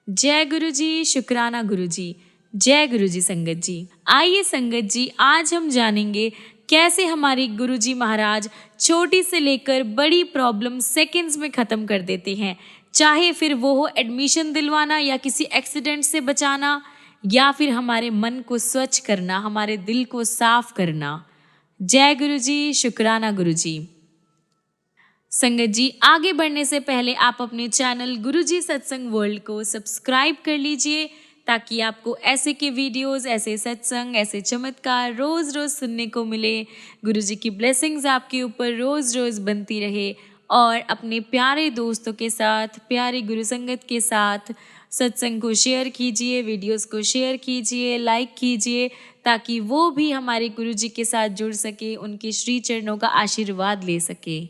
जय गुरु जी, शुक्राना गुरु जी। जय गुरु जी संगत जी। आइए संगत जी, आज हम जानेंगे कैसे हमारे गुरु जी महाराज छोटी से लेकर बड़ी प्रॉब्लम सेकंड्स में ख़त्म कर देते हैं। चाहे फिर वो हो एडमिशन दिलवाना या किसी एक्सीडेंट से बचाना या फिर हमारे मन को स्वच्छ करना, हमारे दिल को साफ करना। जय गुरु जी, शुक्राना गुरु जी। संगत जी, आगे बढ़ने से पहले आप अपने चैनल गुरुजी सत्संग वर्ल्ड को सब्सक्राइब कर लीजिए ताकि आपको ऐसे के वीडियोस, ऐसे सत्संग, ऐसे चमत्कार रोज़ रोज़ सुनने को मिले। गुरुजी की ब्लेसिंग्स आपके ऊपर रोज़ रोज़ बनती रहे और अपने प्यारे दोस्तों के साथ, प्यारी गुरु संगत के साथ सत्संग को शेयर कीजिए, वीडियोस को शेयर कीजिए, लाइक कीजिए ताकि वो भी हमारे गुरुजी के साथ जुड़ सके, उनके श्री चरणों का आशीर्वाद ले सके।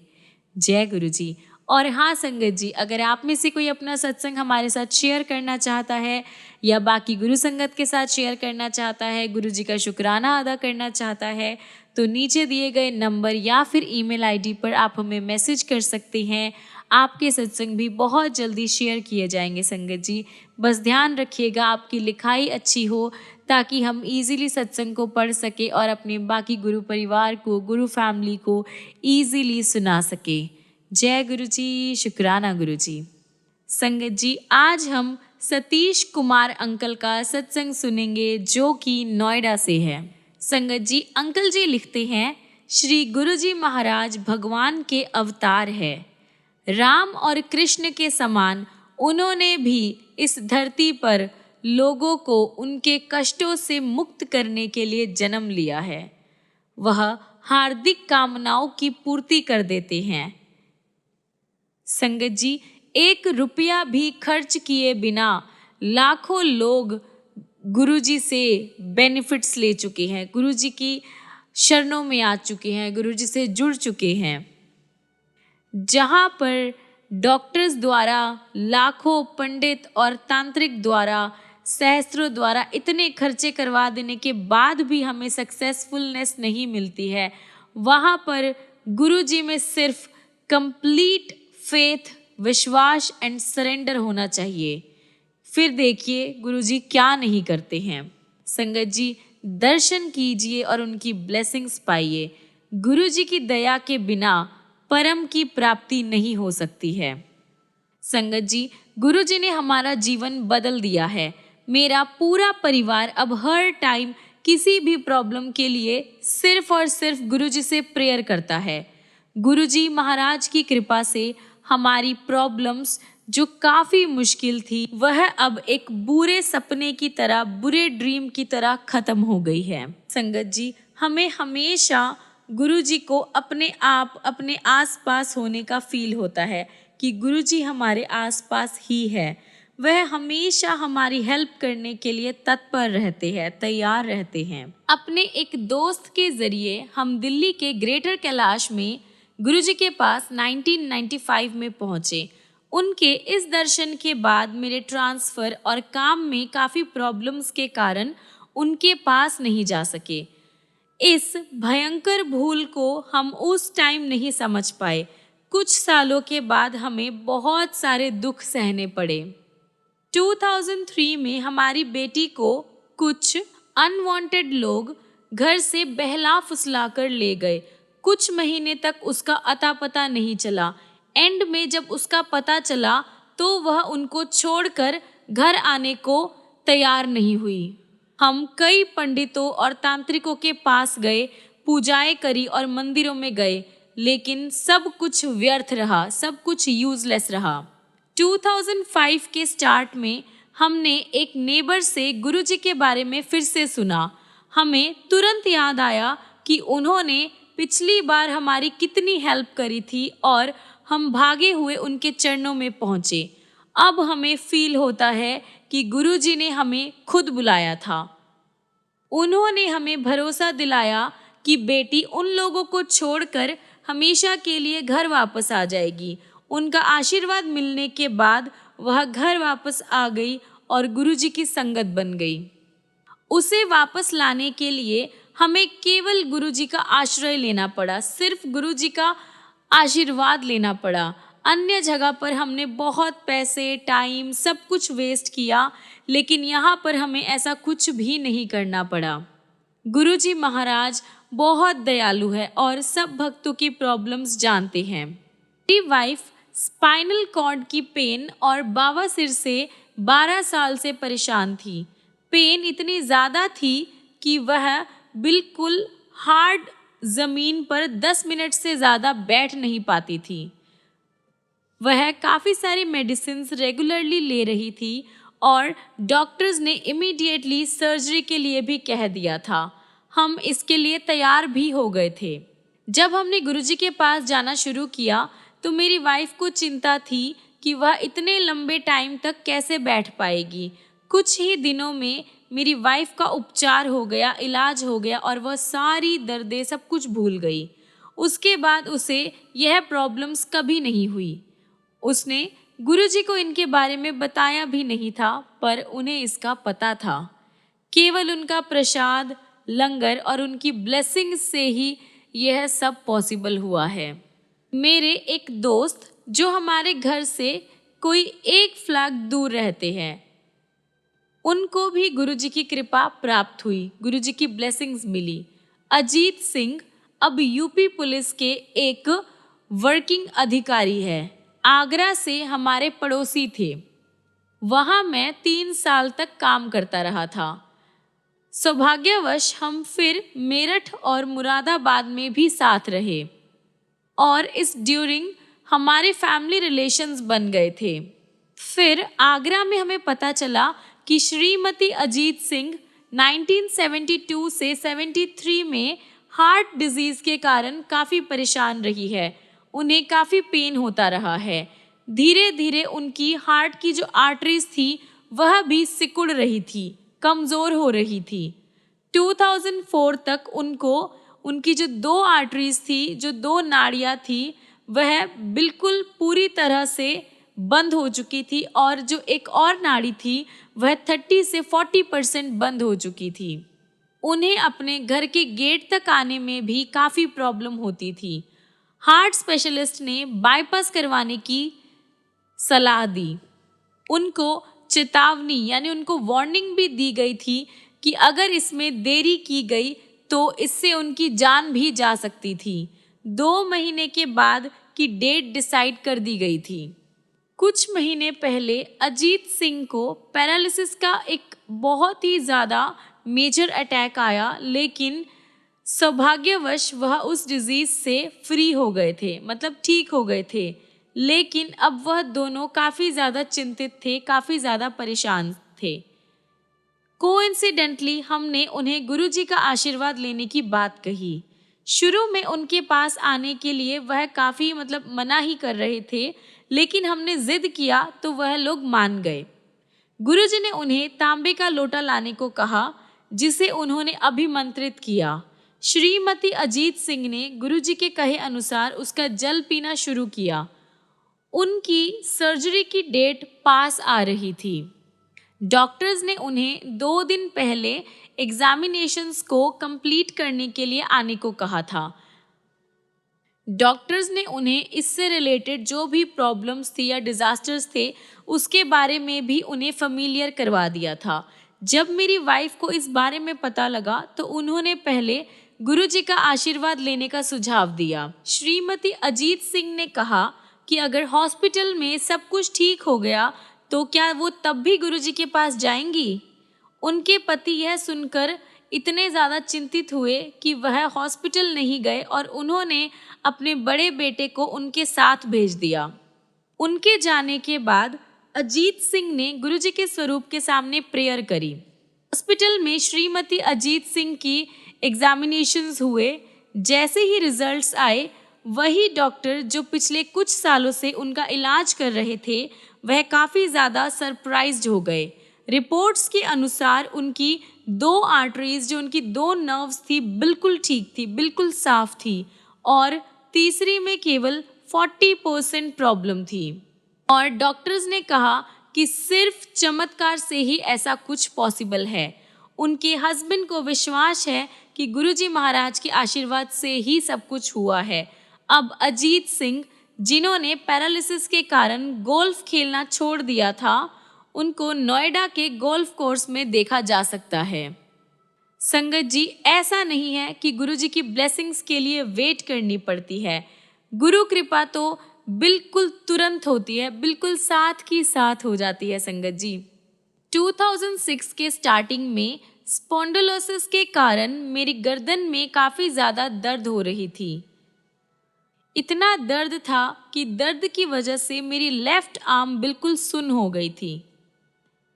जय गुरु जी। और हाँ संगत जी, अगर आप में से कोई अपना सत्संग हमारे साथ शेयर करना चाहता है या बाकी गुरु संगत के साथ शेयर करना चाहता है, गुरु जी का शुक्राना अदा करना चाहता है, तो नीचे दिए गए नंबर या फिर ईमेल आईडी पर आप हमें मैसेज कर सकते हैं। आपके सत्संग भी बहुत जल्दी शेयर किए जाएंगे संगत जी। बस ध्यान रखिएगा आपकी लिखाई अच्छी हो ताकि हम इजीली सत्संग को पढ़ सके और अपने बाकी गुरु परिवार को, गुरु फैमिली को इजीली सुना सके। जय गुरु जी, शुक्राना गुरु जी। संगत जी, आज हम सतीश कुमार अंकल का सत्संग सुनेंगे जो कि नोएडा से है। संगत जी, अंकल जी लिखते हैं, श्री गुरु जी महाराज भगवान के अवतार है। राम और कृष्ण के समान उन्होंने भी इस धरती पर लोगों को उनके कष्टों से मुक्त करने के लिए जन्म लिया है। वह हार्दिक कामनाओं की पूर्ति कर देते हैं। संगत जी, 1 रुपया भी खर्च किए बिना लाखों लोग गुरुजी से बेनिफिट्स ले चुके हैं, गुरुजी की शरणों में आ चुके हैं, गुरुजी से जुड़ चुके हैं। जहाँ पर डॉक्टर्स द्वारा, लाखों पंडित और तांत्रिक द्वारा, सहस्त्रों द्वारा इतने खर्चे करवा देने के बाद भी हमें सक्सेसफुलनेस नहीं मिलती है, वहाँ पर गुरुजी में सिर्फ कंप्लीट फेथ, विश्वास एंड सरेंडर होना चाहिए। फिर देखिए गुरुजी क्या नहीं करते हैं। संगत जी, दर्शन कीजिए और उनकी ब्लेसिंग्स पाइए। गुरुजी की दया के बिना परम की प्राप्ति नहीं हो सकती है। संगत जी, गुरुजी ने हमारा जीवन बदल दिया है। मेरा पूरा परिवार अब हर टाइम किसी भी प्रॉब्लम के लिए सिर्फ और सिर्फ गुरुजी से प्रेयर करता है। गुरुजी महाराज की कृपा से हमारी प्रॉब्लम्स जो काफ़ी मुश्किल थी, वह अब एक बुरे सपने की तरह, बुरे ड्रीम की तरह ख़त्म हो गई है। संगत जी, हमें हमेशा गुरुजी को अपने आप, अपने आसपास होने का फील होता है कि गुरुजी हमारे आसपास ही है। वह हमेशा हमारी हेल्प करने के लिए तत्पर रहते हैं, तैयार रहते हैं। अपने एक दोस्त के ज़रिए हम दिल्ली के ग्रेटर कैलाश में गुरुजी के पास 1995 में पहुँचे। उनके इस दर्शन के बाद मेरे ट्रांसफ़र और काम में काफ़ी प्रॉब्लम्स के कारण उनके पास नहीं जा सके। इस भयंकर भूल को हम उस टाइम नहीं समझ पाए। कुछ सालों के बाद हमें बहुत सारे दुख सहने पड़े। 2003 में हमारी बेटी को कुछ अनवांटेड लोग घर से बहला फुसला कर ले गए। कुछ महीने तक उसका अता पता नहीं चला। एंड में जब उसका पता चला तो वह उनको छोड़कर घर आने को तैयार नहीं हुई। हम कई पंडितों और तांत्रिकों के पास गए, पूजाएं करी और मंदिरों में गए, लेकिन सब कुछ व्यर्थ रहा, सब कुछ यूजलेस रहा। 2005 के स्टार्ट में हमने एक नेबर से गुरुजी के बारे में फिर से सुना। हमें तुरंत याद आया कि उन्होंने पिछली बार हमारी कितनी हेल्प करी थी और हम भागे हुए उनके चरणों में पहुँचे। अब हमें फील होता है कि गुरुजी ने हमें खुद बुलाया था। उन्होंने हमें भरोसा दिलाया कि बेटी उन लोगों को छोड़कर हमेशा के लिए घर वापस आ जाएगी। उनका आशीर्वाद मिलने के बाद वह घर वापस आ गई और गुरुजी की संगत बन गई। उसे वापस लाने के लिए हमें केवल गुरुजी का आश्रय लेना पड़ा, सिर्फ गुरुजी का आशीर्वाद लेना पड़ा। अन्य जगह पर हमने बहुत पैसे, टाइम, सब कुछ वेस्ट किया, लेकिन यहाँ पर हमें ऐसा कुछ भी नहीं करना पड़ा। गुरुजी महाराज बहुत दयालु है और सब भक्तों की प्रॉब्लम्स जानते हैं। मेरी वाइफ स्पाइनल कॉर्ड की पेन और बवासीर से 12 साल से परेशान थी। पेन इतनी ज़्यादा थी कि वह बिल्कुल हार्ड ज़मीन पर 10 मिनट से ज़्यादा बैठ नहीं पाती थी। वह काफ़ी सारी मेडिसिन्स रेगुलरली ले रही थी और डॉक्टर्स ने इमीडिएटली सर्जरी के लिए भी कह दिया था। हम इसके लिए तैयार भी हो गए थे। जब हमने गुरुजी के पास जाना शुरू किया तो मेरी वाइफ को चिंता थी कि वह इतने लंबे टाइम तक कैसे बैठ पाएगी। कुछ ही दिनों में मेरी वाइफ का उपचार हो गया, इलाज हो गया और वह सारी दर्दें सब कुछ भूल गई। उसके बाद उसे यह प्रॉब्लम्स कभी नहीं हुई। उसने गुरुजी को इनके बारे में बताया भी नहीं था, पर उन्हें इसका पता था। केवल उनका प्रसाद, लंगर और उनकी ब्लेसिंग से ही यह सब पॉसिबल हुआ है। मेरे एक दोस्त जो हमारे घर से कोई 1 फ्लैग दूर रहते हैं, उनको भी गुरुजी की कृपा प्राप्त हुई, गुरुजी की ब्लेसिंग्स मिली। अजीत सिंह अब यूपी पुलिस के एक वर्किंग अधिकारी है। आगरा से हमारे पड़ोसी थे। वहाँ मैं 3 साल तक काम करता रहा था। सौभाग्यवश हम फिर मेरठ और मुरादाबाद में भी साथ रहे और इस ड्यूरिंग हमारे फैमिली रिलेशंस बन गए थे। फिर आगरा में हमें पता चला कि श्रीमती अजीत सिंह 1972 से 73 में हार्ट डिजीज़ के कारण काफ़ी परेशान रही है। उन्हें काफ़ी पेन होता रहा है। धीरे धीरे उनकी हार्ट की जो आर्टरीज थी वह भी सिकुड़ रही थी, कमज़ोर हो रही थी। 2004 तक उनको उनकी जो 2 आर्टरीज थी, जो 2 नाड़ियाँ थी, वह बिल्कुल पूरी तरह से बंद हो चुकी थी और जो एक और नाड़ी थी वह 30 से 40% बंद हो चुकी थी। उन्हें अपने घर के गेट तक आने में भी काफ़ी प्रॉब्लम होती थी। हार्ट स्पेशलिस्ट ने बाईपास करवाने की सलाह दी। उनको चेतावनी यानी उनको वार्निंग भी दी गई थी कि अगर इसमें देरी की गई तो इससे उनकी जान भी जा सकती थी। 2 महीने के बाद की डेट डिसाइड कर दी गई थी। कुछ महीने पहले अजीत सिंह को पैरालिसिस का एक बहुत ही ज़्यादा मेजर अटैक आया, लेकिन सौभाग्यवश वह उस डिजीज़ से फ्री हो गए थे, मतलब ठीक हो गए थे। लेकिन अब वह दोनों काफ़ी ज़्यादा चिंतित थे, काफ़ी ज़्यादा परेशान थे। कोइंसिडेंटली हमने उन्हें गुरुजी का आशीर्वाद लेने की बात कही। शुरू में उनके पास आने के लिए वह काफ़ी मना ही कर रहे थे, लेकिन हमने जिद किया तो वह लोग मान गए। गुरुजी ने उन्हें तांबे का लोटा लाने को कहा, जिसे उन्होंने अभिमंत्रित किया। श्रीमती अजीत सिंह ने गुरुजी के कहे अनुसार उसका जल पीना शुरू किया। उनकी सर्जरी की डेट पास आ रही थी। डॉक्टर्स ने उन्हें 2 दिन पहले एग्जामिनेशंस को कंप्लीट करने के लिए आने को कहा था। डॉक्टर्स ने उन्हें इससे रिलेटेड जो भी प्रॉब्लम्स थी या डिज़ास्टर्स थे उसके बारे में भी उन्हें फैमिलियर करवा दिया था। जब मेरी वाइफ को इस बारे में पता लगा तो उन्होंने पहले गुरुजी का आशीर्वाद लेने का सुझाव दिया। श्रीमती अजीत सिंह ने कहा कि अगर हॉस्पिटल में सब कुछ ठीक हो गया तो क्या वो तब भी गुरुजी के पास जाएंगी। उनके पति यह सुनकर इतने ज़्यादा चिंतित हुए कि वह हॉस्पिटल नहीं गए और उन्होंने अपने बड़े बेटे को उनके साथ भेज दिया। उनके जाने के बाद अजीत सिंह ने गुरुजी के स्वरूप के सामने प्रेयर करी। हॉस्पिटल में श्रीमती अजीत सिंह की एग्जामिनेशंस हुए। जैसे ही रिजल्ट्स आए, वही डॉक्टर जो पिछले कुछ सालों से उनका इलाज कर रहे थे वह काफ़ी ज़्यादा सरप्राइज्ड हो गए। रिपोर्ट्स के अनुसार उनकी 2 आर्टरीज, जो उनकी 2 नर्व्स थी, बिल्कुल ठीक थी, बिल्कुल साफ थी और तीसरी में केवल 40% प्रॉब्लम थी। और डॉक्टर्स ने कहा कि सिर्फ चमत्कार से ही ऐसा कुछ पॉसिबल है। उनके हस्बैंड को विश्वास है कि गुरुजी महाराज के आशीर्वाद से ही सब कुछ हुआ है। अब अजीत सिंह जिन्होंने पैरालिसिस के कारण गोल्फ खेलना छोड़ दिया था, उनको नोएडा के गोल्फ कोर्स में देखा जा सकता है। संगत जी, ऐसा नहीं है कि गुरुजी की ब्लेसिंग्स के लिए वेट करनी पड़ती है। गुरु कृपा तो बिल्कुल तुरंत होती है, बिल्कुल साथ की साथ हो जाती है। संगत जी, 2006 के स्टार्टिंग में स्पॉन्डिलोसिस के कारण मेरी गर्दन में काफ़ी ज़्यादा दर्द हो रही थी। इतना दर्द था कि दर्द की वजह से मेरी लेफ्ट आर्म बिल्कुल सुन्न हो गई थी।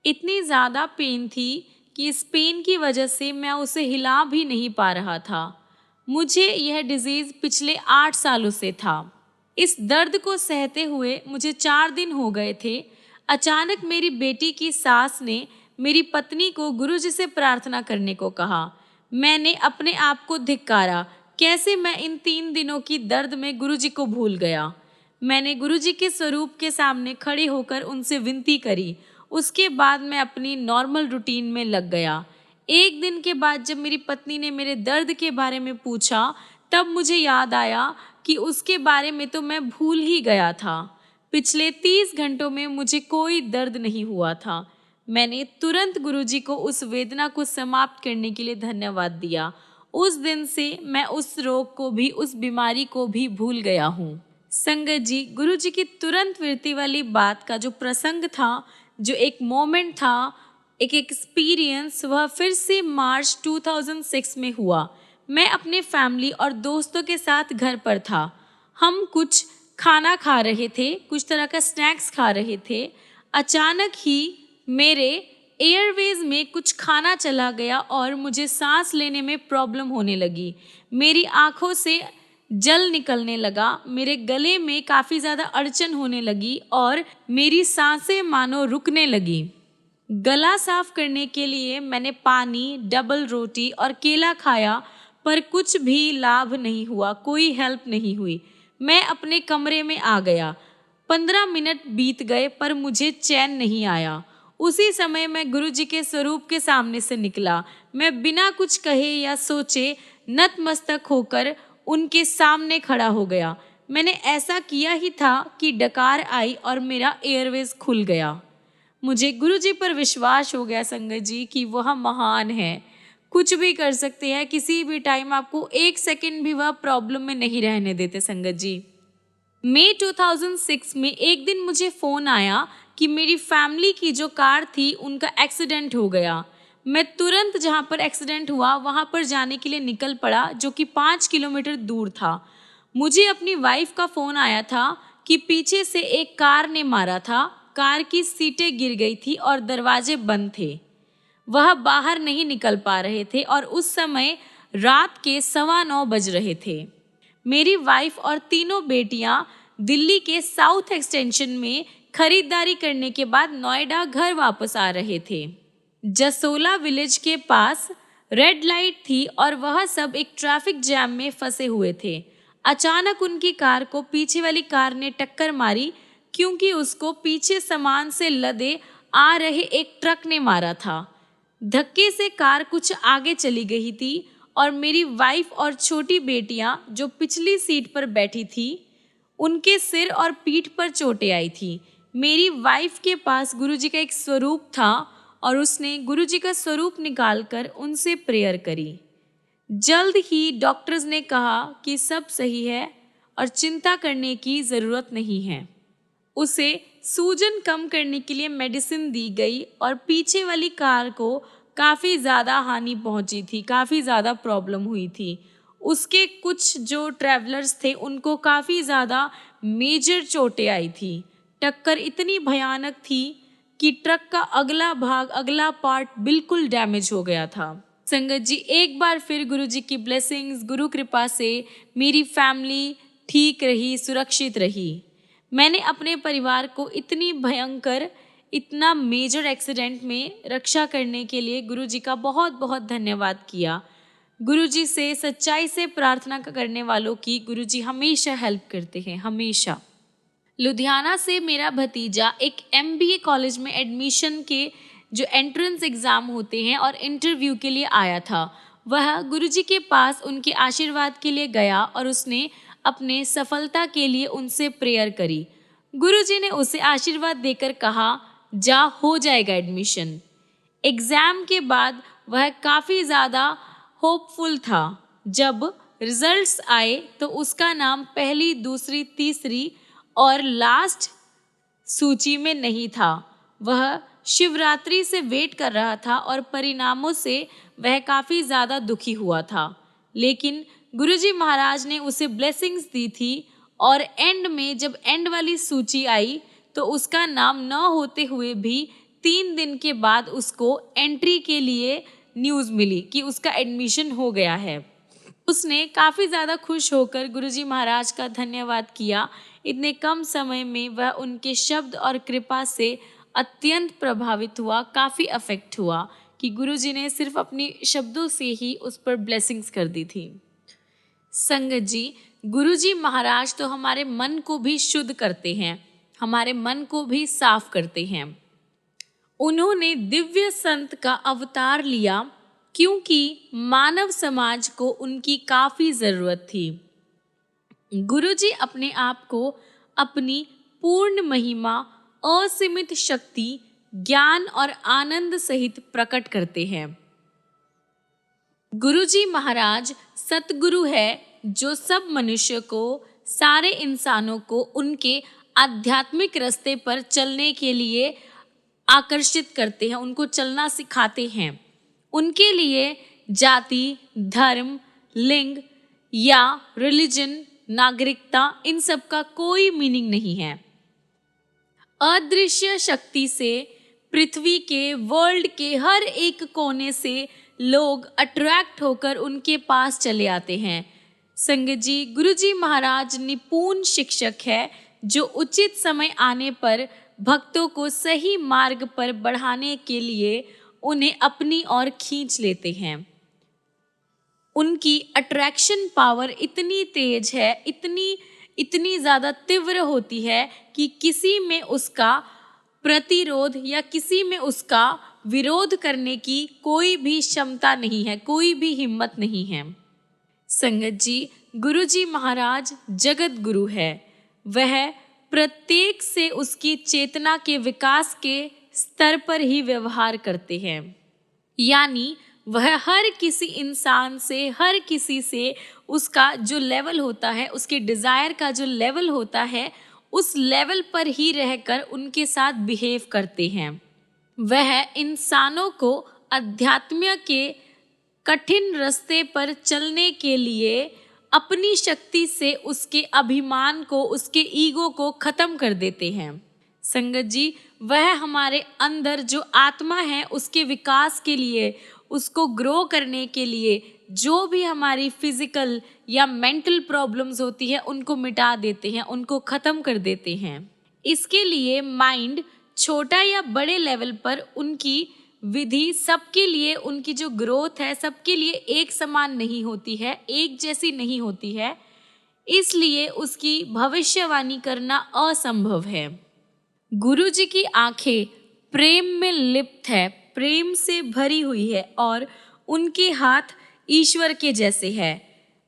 इतनी ज़्यादा पेन थी कि इस पेन की वजह से मैं उसे हिला भी नहीं पा रहा था। मुझे यह डिजीज़ पिछले 8 सालों से था। इस दर्द को सहते हुए मुझे 4 दिन हो गए थे। अचानक मेरी बेटी की सास ने मेरी पत्नी को गुरुजी से प्रार्थना करने को कहा। मैंने अपने आप को धिक्कारा। कैसे मैं इन 3 दिनों की दर्द में गुरुजी को भूल गया। मैंने गुरुजी के स्वरूप के सामने खड़ी होकर उनसे विनती करी। उसके बाद मैं अपनी नॉर्मल रूटीन में लग गया। एक दिन के बाद जब मेरी पत्नी ने मेरे दर्द के बारे में पूछा, तब मुझे याद आया कि उसके बारे में तो मैं भूल ही गया था। पिछले 30 घंटों में मुझे कोई दर्द नहीं हुआ था। मैंने तुरंत गुरुजी को उस वेदना को समाप्त करने के लिए धन्यवाद दिया। उस दिन से मैं उस रोग को भी, उस बीमारी को भी भूल गया हूँ। संगत जी, गुरुजी की तुरंत वृत्ति वाली बात का जो प्रसंग था, जो एक मोमेंट था, एक एक्सपीरियंस, वह फिर से मार्च 2006 में हुआ। मैं अपने फैमिली और दोस्तों के साथ घर पर था। हम कुछ खाना खा रहे थे, कुछ तरह का स्नैक्स खा रहे थे। अचानक ही मेरे एयरवेज में कुछ खाना चला गया और मुझे सांस लेने में प्रॉब्लम होने लगी। मेरी आँखों से जल निकलने लगा, मेरे गले में काफ़ी ज़्यादा अड़चन होने लगी और मेरी सांसें मानो रुकने लगी। गला साफ करने के लिए मैंने पानी, डबल रोटी और केला खाया, पर कुछ भी लाभ नहीं हुआ, कोई हेल्प नहीं हुई। मैं अपने कमरे में आ गया। 15 मिनट बीत गए पर मुझे चैन नहीं आया। उसी समय मैं गुरुजी के स्वरूप के सामने से निकला। मैं बिना कुछ कहे या सोचे नतमस्तक होकर उनके सामने खड़ा हो गया। मैंने ऐसा किया ही था कि डकार आई और मेरा एयरवेज खुल गया। मुझे गुरुजी पर विश्वास हो गया संगत जी कि वह महान है, कुछ भी कर सकते हैं, किसी भी टाइम आपको 1 सेकंड भी वह प्रॉब्लम में नहीं रहने देते। संगत जी, मई 2006 में एक दिन मुझे फ़ोन आया कि मेरी फैमिली की जो कार थी उनका एक्सीडेंट हो गया। मैं तुरंत जहाँ पर एक्सीडेंट हुआ वहाँ पर जाने के लिए निकल पड़ा, जो कि 5 किलोमीटर दूर था। मुझे अपनी वाइफ का फ़ोन आया था कि पीछे से एक कार ने मारा था। कार की सीटें गिर गई थी और दरवाजे बंद थे। वह बाहर नहीं निकल पा रहे थे और उस समय रात के 9:15 बज रहे थे। मेरी वाइफ और तीनों बेटियां दिल्ली के साउथ एक्सटेंशन में खरीदारी करने के बाद नोएडा घर वापस आ रहे थे। जसोला विलेज के पास रेड लाइट थी और वह सब एक ट्रैफिक जैम में फंसे हुए थे। अचानक उनकी कार को पीछे वाली कार ने टक्कर मारी, क्योंकि उसको पीछे सामान से लदे आ रहे एक ट्रक ने मारा था। धक्के से कार कुछ आगे चली गई थी और मेरी वाइफ और छोटी बेटियां जो पिछली सीट पर बैठी थी, उनके सिर और पीठ पर चोटें आई थी। मेरी वाइफ के पास गुरुजी का एक स्वरूप था और उसने गुरुजी का स्वरूप निकालकर उनसे प्रेयर करी। जल्द ही डॉक्टर्स ने कहा कि सब सही है और चिंता करने की ज़रूरत नहीं है। उसे सूजन कम करने के लिए मेडिसिन दी गई और पीछे वाली कार को काफ़ी ज़्यादा हानि पहुंची थी, काफ़ी ज़्यादा प्रॉब्लम हुई थी। उसके कुछ जो ट्रैवलर्स थे उनको काफ़ी ज़्यादा मेजर चोटें आई थी। टक्कर इतनी भयानक थी कि ट्रक का अगला भाग, अगला पार्ट बिल्कुल डैमेज हो गया था। संगत जी, एक बार फिर गुरुजी की ब्लेसिंग्स, गुरु कृपा से मेरी फैमिली ठीक रही, सुरक्षित रही। मैंने अपने परिवार को इतनी भयंकर, इतना मेजर एक्सीडेंट में रक्षा करने के लिए गुरुजी का बहुत बहुत धन्यवाद किया। गुरुजी से सच्चाई से प्रार्थना करने वालों की गुरुजी हमेशा हेल्प करते हैं, हमेशा। लुधियाना से मेरा भतीजा एक MBA कॉलेज में एडमिशन के जो एंट्रेंस एग्ज़ाम होते हैं और इंटरव्यू के लिए आया था। वह गुरुजी के पास उनके आशीर्वाद के लिए गया और उसने अपने सफलता के लिए उनसे प्रेयर करी। गुरुजी ने उसे आशीर्वाद देकर कहा, जा हो जाएगा एडमिशन। एग्ज़ाम के बाद वह काफ़ी ज़्यादा होपफुल था। जब रिजल्ट्स आए तो उसका नाम पहली, दूसरी, तीसरी और लास्ट सूची में नहीं था। वह शिवरात्रि से वेट कर रहा था और परिणामों से वह काफ़ी ज़्यादा दुखी हुआ था। लेकिन गुरुजी महाराज ने उसे ब्लेसिंग्स दी थी और एंड में जब एंड वाली सूची आई तो उसका नाम न होते हुए भी 3 दिन के बाद उसको एंट्री के लिए न्यूज़ मिली कि उसका एडमिशन हो गया है। उसने काफ़ी ज़्यादा खुश होकर गुरुजी महाराज का धन्यवाद किया। इतने कम समय में वह उनके शब्द और कृपा से अत्यंत प्रभावित हुआ, काफ़ी अफेक्ट हुआ कि गुरुजी ने सिर्फ अपनी शब्दों से ही उस पर ब्लेसिंग्स कर दी थी। संगत जी, गुरुजी महाराज तो हमारे मन को भी शुद्ध करते हैं, हमारे मन को भी साफ करते हैं। उन्होंने दिव्य संत का अवतार लिया क्योंकि मानव समाज को उनकी काफ़ी ज़रूरत थी। गुरुजी अपने आप को अपनी पूर्ण महिमा, असीमित शक्ति, ज्ञान और आनंद सहित प्रकट करते हैं। गुरुजी महाराज सतगुरु है जो सब मनुष्य को, सारे इंसानों को उनके आध्यात्मिक रास्ते पर चलने के लिए आकर्षित करते हैं, उनको चलना सिखाते हैं। उनके लिए जाति, धर्म, लिंग या रिलीजन, नागरिकता, इन सब का कोई मीनिंग नहीं है। अदृश्य शक्ति से पृथ्वी के, वर्ल्ड के हर एक कोने से लोग अट्रैक्ट होकर उनके पास चले आते हैं। संगत जी, गुरुजी महाराज निपुण शिक्षक है जो उचित समय आने पर भक्तों को सही मार्ग पर बढ़ाने के लिए उन्हें अपनी ओर खींच लेते हैं। उनकी अट्रैक्शन पावर इतनी तेज है, इतनी ज़्यादा तीव्र होती है कि किसी में उसका प्रतिरोध या किसी में उसका विरोध करने की कोई भी क्षमता नहीं है, कोई भी हिम्मत नहीं है। संगत जी, गुरुजी महाराज जगत गुरु है। वह प्रत्येक से उसकी चेतना के विकास के स्तर पर ही व्यवहार करते हैं। यानी वह हर किसी इंसान से, हर किसी से उसका जो लेवल होता है, उसके डिज़ायर का जो लेवल होता है, उस लेवल पर ही रहकर उनके साथ बिहेव करते हैं। वह इंसानों को अध्यात्म के कठिन रास्ते पर चलने के लिए अपनी शक्ति से उसके अभिमान को, उसके ईगो को खत्म कर देते हैं। संगत जी, वह हमारे अंदर जो आत्मा है उसके विकास के लिए, उसको ग्रो करने के लिए जो भी हमारी फिजिकल या मेंटल प्रॉब्लम्स होती है उनको मिटा देते हैं, उनको ख़त्म कर देते हैं। इसके लिए माइंड छोटा या बड़े लेवल पर उनकी विधि सबके लिए, उनकी जो ग्रोथ है सबके लिए एक समान नहीं होती है, एक जैसी नहीं होती है, इसलिए उसकी भविष्यवाणी करना असंभव है। गुरुजी की आंखें प्रेम में लिप्त है, प्रेम से भरी हुई है और उनके हाथ ईश्वर के जैसे है।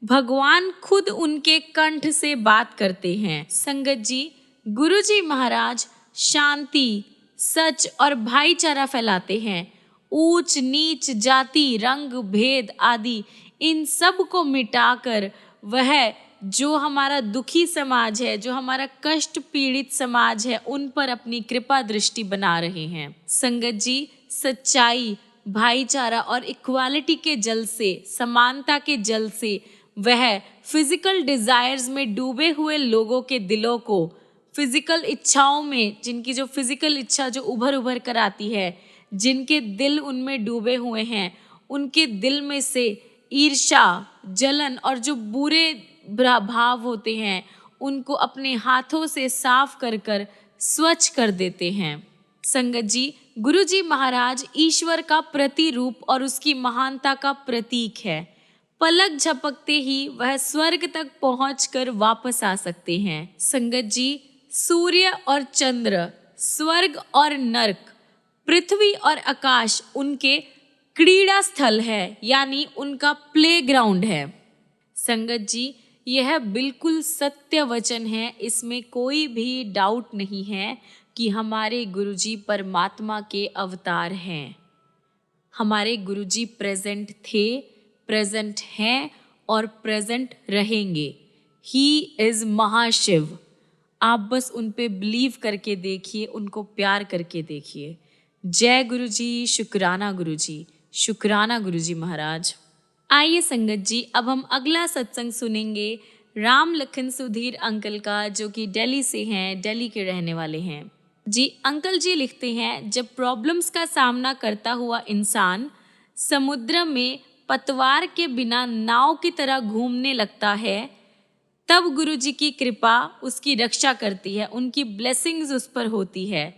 भगवान खुद उनके कंठ से बात करते हैं। संगत जी, गुरुजी महाराज शांति, सच और भाईचारा फैलाते हैं। ऊंच नीच, जाति, रंग भेद आदि इन सब को मिटाकर वह जो हमारा दुखी समाज है, जो हमारा कष्ट पीड़ित समाज है, उन पर अपनी कृपा दृष्टि बना रहे हैं। संगत जी, सच्चाई, भाईचारा और इक्वालिटी के जल से, समानता के जल से वह फिजिकल डिजायर्स में डूबे हुए लोगों के दिलों को, फिजिकल इच्छाओं में, जिनकी जो फिजिकल इच्छा जो उभर उभर कर आती है, जिनके दिल उनमें डूबे हुए हैं, उनके दिल में से ईर्ष्या, जलन और जो बुरे भाव होते हैं उनको अपने हाथों से साफ कर कर स्वच्छ कर देते हैं। संगत जी, गुरुजी महाराज ईश्वर का प्रतिरूप और उसकी महानता का प्रतीक है। पलक झपकते ही वह स्वर्ग तक पहुंचकर वापस आ सकते हैं। संगत जी, सूर्य और चंद्र, स्वर्ग और नरक, पृथ्वी और आकाश उनके क्रीड़ा स्थल है, यानी उनका प्लेग्राउंड है। संगत जी, यह बिल्कुल सत्य वचन है, इसमें कोई भी डाउट नहीं है कि हमारे गुरुजी परमात्मा के अवतार हैं। हमारे गुरुजी प्रेजेंट थे, प्रेजेंट हैं और प्रेजेंट रहेंगे। ही इज़ महाशिव। आप बस उन पे बिलीव करके देखिए, उनको प्यार करके देखिए। जय गुरुजी, शुक्राना गुरुजी, शुक्राना गुरुजी महाराज। आइए संगत जी, अब हम अगला सत्संग सुनेंगे राम लखन सुधीर अंकल का, जो कि दिल्ली से हैं, दिल्ली के रहने वाले हैं। जी अंकल जी लिखते हैं, जब प्रॉब्लम्स का सामना करता हुआ इंसान समुद्र में पतवार के बिना नाव की तरह घूमने लगता है, तब गुरुजी की कृपा उसकी रक्षा करती है, उनकी ब्लेसिंग्स उस पर होती है।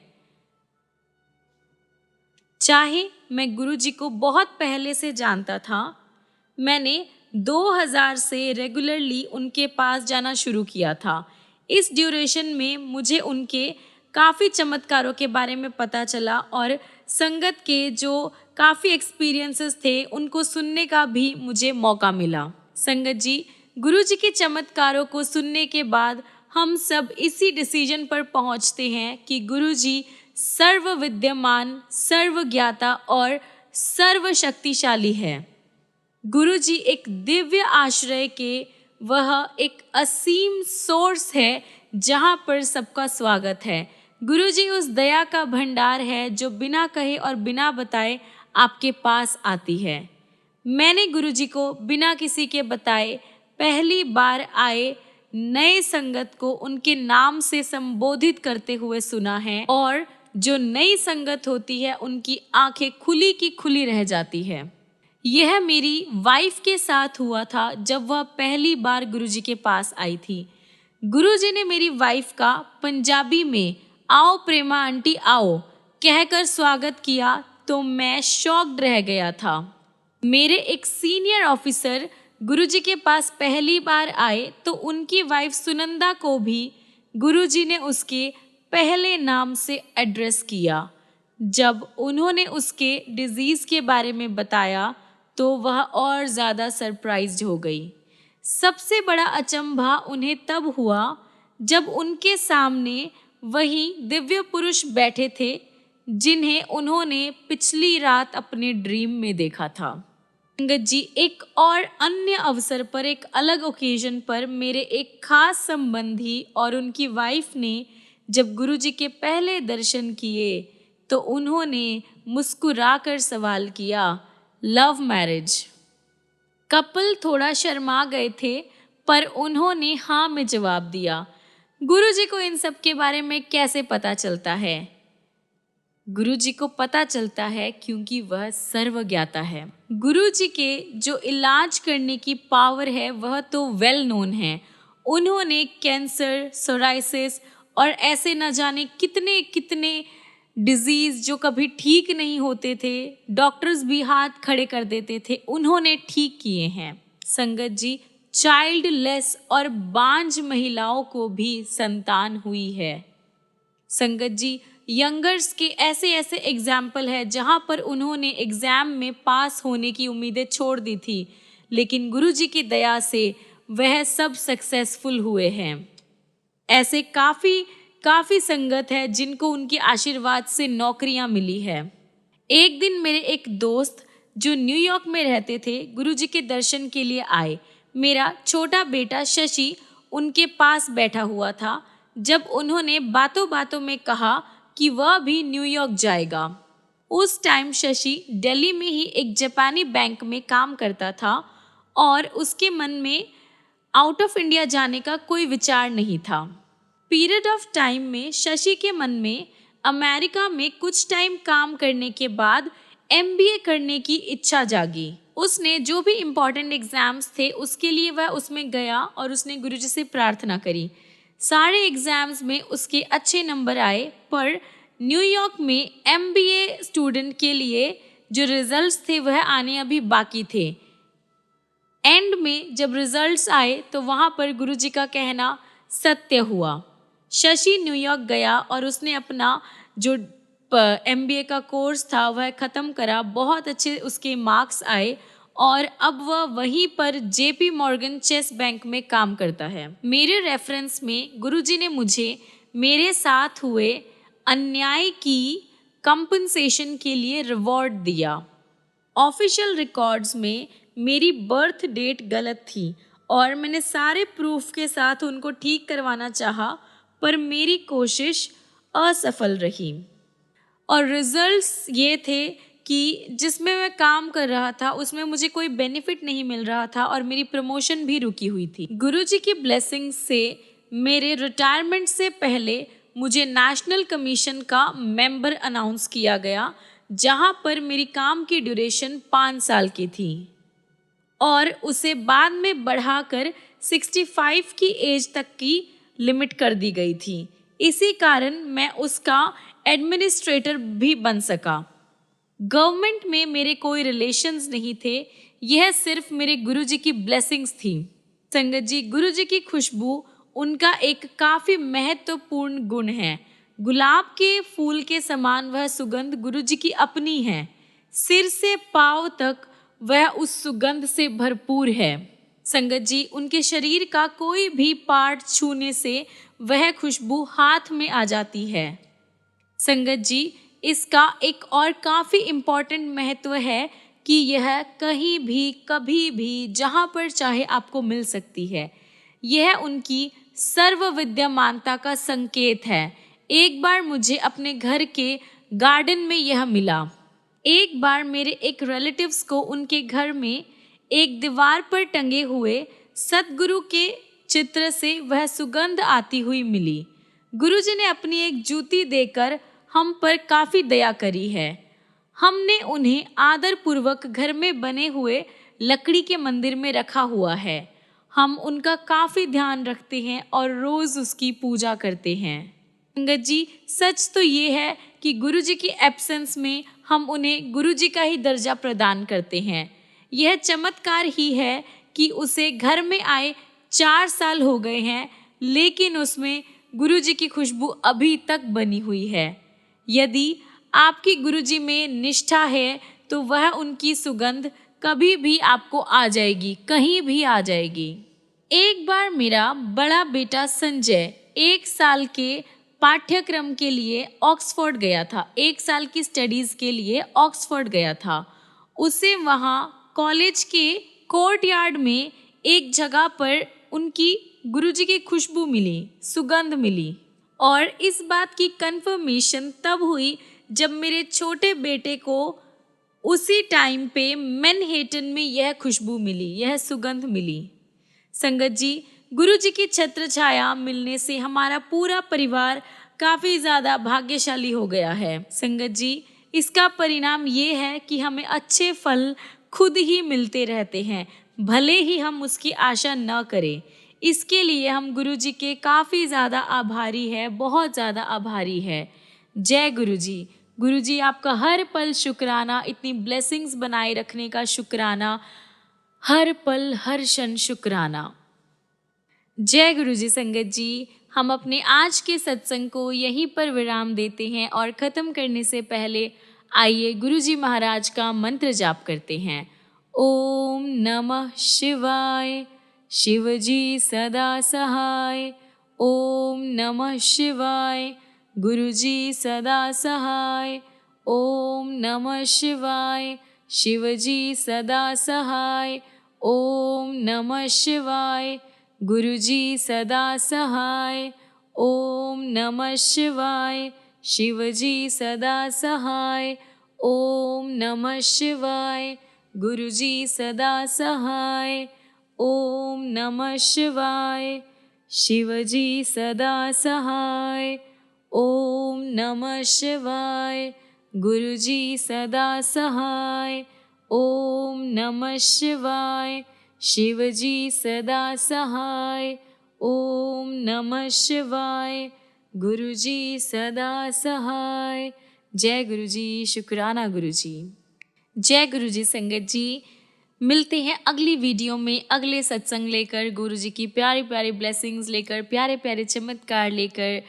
चाहे मैं गुरुजी को बहुत पहले से जानता था, मैंने 2000 से रेगुलरली उनके पास जाना शुरू किया था। इस ड्यूरेशन में मुझे उनके काफ़ी चमत्कारों के बारे में पता चला और संगत के जो काफ़ी एक्सपीरियंसेस थे उनको सुनने का भी मुझे मौका मिला। संगत जी, गुरुजी के चमत्कारों को सुनने के बाद हम सब इसी डिसीजन पर पहुंचते हैं कि गुरुजी सर्व विद्यमान, सर्वज्ञाता और सर्वशक्तिशाली है। गुरुजी एक दिव्य आश्रय के वह एक असीम सोर्स है जहाँ पर सबका स्वागत है। गुरुजी उस दया का भंडार है जो बिना कहे और बिना बताए आपके पास आती है। मैंने गुरुजी को बिना किसी के बताए पहली बार आए नए संगत को उनके नाम से संबोधित करते हुए सुना है, और जो नई संगत होती है उनकी आंखें खुली की खुली रह जाती है। यह मेरी वाइफ के साथ हुआ था जब वह पहली बार गुरुजी के पास आई थी। गुरुजी ने मेरी वाइफ का पंजाबी में आओ प्रेमा आंटी आओ कहकर स्वागत किया तो मैं शॉक्ड रह गया था। मेरे एक सीनियर ऑफिसर गुरुजी के पास पहली बार आए तो उनकी वाइफ सुनंदा को भी गुरुजी ने उसके पहले नाम से एड्रेस किया। जब उन्होंने उसके डिजीज़ के बारे में बताया तो वह और ज़्यादा सरप्राइज्ड हो गई। सबसे बड़ा अचंभा उन्हें तब हुआ जब उनके सामने वही दिव्य पुरुष बैठे थे जिन्हें उन्होंने पिछली रात अपने ड्रीम में देखा था। संगत जी, एक और अन्य अवसर पर, एक अलग ओकेजन पर मेरे एक खास संबंधी और उनकी वाइफ ने जब गुरुजी के पहले दर्शन किए तो उन्होंने मुस्कुराकर सवाल किया, लव मैरिज? कपल थोड़ा शर्मा गए थे पर उन्होंने हाँ में जवाब दिया। गुरुजी को इन सब के बारे में कैसे पता चलता है? गुरुजी को पता चलता है क्योंकि वह सर्वज्ञाता है। गुरुजी के जो इलाज करने की पावर है वह तो वेल नोन है। उन्होंने कैंसर, सोराइसिस और ऐसे न जाने कितने कितने डिजीज़ जो कभी ठीक नहीं होते थे, डॉक्टर्स भी हाथ खड़े कर देते थे, उन्होंने ठीक किए हैं। संगत जी, चाइल्डलेस और बांझ महिलाओं को भी संतान हुई है। संगत जी, यंगर्स के ऐसे ऐसे एग्जाम्पल है जहाँ पर उन्होंने एग्ज़ाम में पास होने की उम्मीदें छोड़ दी थी, लेकिन गुरुजी की दया से वह सब सक्सेसफुल हुए हैं। ऐसे काफ़ी संगत है जिनको उनके आशीर्वाद से नौकरियां मिली है। एक दिन मेरे एक दोस्त जो न्यूयॉर्क में रहते थे गुरुजी के दर्शन के लिए आए। मेरा छोटा बेटा शशि उनके पास बैठा हुआ था जब उन्होंने बातों बातों में कहा कि वह भी न्यूयॉर्क जाएगा। उस टाइम शशि दिल्ली में ही एक जापानी बैंक में काम करता था और उसके मन में आउट ऑफ इंडिया जाने का कोई विचार नहीं था। पीरियड ऑफ टाइम में शशि के मन में अमेरिका में कुछ टाइम काम करने के बाद MBA करने की इच्छा जागी। उसने जो भी इम्पॉर्टेंट एग्ज़ाम्स थे उसके लिए वह उसमें गया और उसने गुरुजी से प्रार्थना करी। सारे एग्ज़ाम्स में उसके अच्छे नंबर आए, पर न्यूयॉर्क में MBA स्टूडेंट के लिए जो रिज़ल्ट्स थे वह आने अभी बाकी थे। एंड में जब रिज़ल्ट्स आए तो वहाँ पर गुरुजी का कहना सत्य हुआ। शशि न्यूयॉर्क गया और उसने अपना जो MBA का कोर्स था वह ख़त्म करा। बहुत अच्छे उसके मार्क्स आए और अब वह वहीं पर जेपी मॉर्गन चेस बैंक में काम करता है। मेरे रेफरेंस में गुरुजी ने मुझे मेरे साथ हुए अन्याय की कंपनसेशन के लिए रिवॉर्ड दिया। ऑफिशियल रिकॉर्ड्स में मेरी बर्थ डेट गलत थी और मैंने सारे प्रूफ के साथ उनको ठीक करवाना चाहा, पर मेरी कोशिश असफल रही। और रिजल्ट्स ये थे कि जिसमें मैं काम कर रहा था उसमें मुझे कोई बेनिफिट नहीं मिल रहा था और मेरी प्रमोशन भी रुकी हुई थी। गुरुजी की ब्लेसिंग से मेरे रिटायरमेंट से पहले मुझे नेशनल कमीशन का मेंबर अनाउंस किया गया, जहां पर मेरी काम की ड्यूरेशन 5 साल की थी और उसे बाद में बढ़ाकर 65 की एज तक की लिमिट कर दी गई थी। इसी कारण मैं उसका एडमिनिस्ट्रेटर भी बन सका। गवर्नमेंट में मेरे कोई रिलेशंस नहीं थे, यह सिर्फ मेरे गुरुजी की ब्लेसिंग्स थी। संगत जी, गुरुजी की खुशबू उनका एक काफ़ी महत्वपूर्ण गुण है। गुलाब के फूल के समान वह सुगंध गुरुजी की अपनी है। सिर से पांव तक वह उस सुगंध से भरपूर है। संगत जी, उनके शरीर का कोई भी पार्ट छूने से वह खुशबू हाथ में आ जाती है। संगत जी, इसका एक और काफ़ी इम्पॉर्टेंट महत्व है कि यह कहीं भी कभी भी जहाँ पर चाहे आपको मिल सकती है। यह उनकी सर्व विद्यमानता का संकेत है। एक बार मुझे अपने घर के गार्डन में यह मिला। एक बार मेरे एक रिलेटिव्स को उनके घर में एक दीवार पर टंगे हुए सतगुरु के चित्र से वह सुगंध आती हुई मिली। गुरुजी ने अपनी एक जूती देकर हम पर काफ़ी दया करी है। हमने उन्हें आदरपूर्वक घर में बने हुए लकड़ी के मंदिर में रखा हुआ है। हम उनका काफ़ी ध्यान रखते हैं और रोज़ उसकी पूजा करते हैं। संगत जी, सच तो ये है कि गुरुजी की एब्सेंस में हम उन्हें गुरुजी का ही दर्जा प्रदान करते हैं। यह चमत्कार ही है कि उसे घर में आए 4 साल हो गए हैं, लेकिन उसमें गुरुजी की खुशबू अभी तक बनी हुई है। यदि आपकी गुरुजी में निष्ठा है तो वह उनकी सुगंध कभी भी आपको आ जाएगी, कहीं भी आ जाएगी। एक बार मेरा बड़ा बेटा संजय 1 साल के पाठ्यक्रम के लिए ऑक्सफोर्ड गया था। 1 साल की स्टडीज़ के लिए ऑक्सफोर्ड गया था। उसे वहाँ कॉलेज के कोर्टयार्ड में एक जगह पर उनकी गुरुजी की खुशबू मिली, सुगंध मिली। और इस बात की कंफर्मेशन तब हुई जब मेरे छोटे बेटे को उसी टाइम पे मैनहेटन में यह खुशबू मिली, यह सुगंध मिली। संगत जी, गुरुजी की छत्र छाया मिलने से हमारा पूरा परिवार काफ़ी ज़्यादा भाग्यशाली हो गया है। संगत जी, इसका परिणाम ये है कि हमें अच्छे फल खुद ही मिलते रहते हैं, भले ही हम उसकी आशा न करें। इसके लिए हम गुरुजी के काफ़ी ज़्यादा आभारी है, बहुत ज़्यादा आभारी है। जय गुरुजी। गुरुजी, आपका हर पल शुक्राना, इतनी ब्लेसिंग्स बनाए रखने का शुक्राना, हर पल हर क्षण शुक्राना। जय गुरुजी। संगत जी, हम अपने आज के सत्संग को यहीं पर विराम देते हैं और ख़त्म करने से पहले आइए गुरुजी महाराज का मंत्र जाप करते हैं। ओम नमः शिवाय, शिवजी सदा सहाय। ओम नमः शिवाय, गुरुजी सदा सहाय। ओम नमः शिवाय, शिवजी सदा सहाय। ओम नमः शिवाय, गुरुजी सदा सहाय। ओम नमः शिवाय, शिवजी सदा सहाय। ओम नमः शिवाय, गुरुजी सदा सहाय। ओम नमः शिवाय, शिवजी सदा सहाय। ओम नमः शिवाय, गुरुजी सदा सहाय। ओम नमः शिवाय, शिवजी सदा सहाय। ओम नमः शिवाय, गुरुजी सदा सहाय। जय गुरुजी। शुक्राना गुरुजी। जय गुरुजी। संगत जी, मिलते हैं अगली वीडियो में अगले सत्संग लेकर, गुरुजी की प्यारी प्यारी ब्लेसिंग्स लेकर, प्यारे प्यारे चमत्कार लेकर।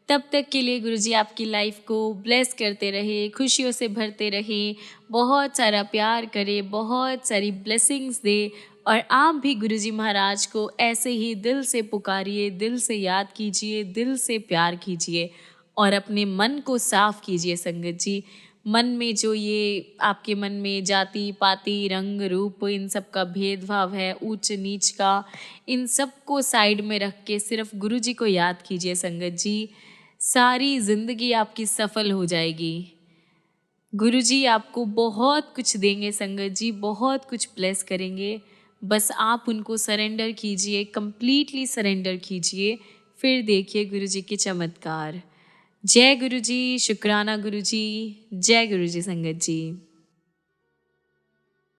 तब तक के लिए गुरुजी आपकी लाइफ को ब्लेस करते रहे, खुशियों से भरते रहे, बहुत सारा प्यार करे, बहुत सारी ब्लेसिंग्स दे। और आप भी गुरुजी महाराज को ऐसे ही दिल से पुकारिए, दिल से याद कीजिए, दिल से प्यार कीजिए और अपने मन को साफ कीजिए संगत जी। मन में जो ये आपके मन में जाति पाति रंग रूप इन सब का भेदभाव है, ऊंच नीच का, इन सब को साइड में रख के सिर्फ गुरुजी को याद कीजिए संगत जी। सारी ज़िंदगी आपकी सफल हो जाएगी। गुरुजी आपको बहुत कुछ देंगे संगत जी, बहुत कुछ ब्लेस करेंगे। बस आप उनको सरेंडर कीजिए, कंप्लीटली सरेंडर कीजिए, फिर देखिए गुरुजी के चमत्कार। जय गुरुजी, शुक्राना गुरुजी, जय गुरुजी संगत जी।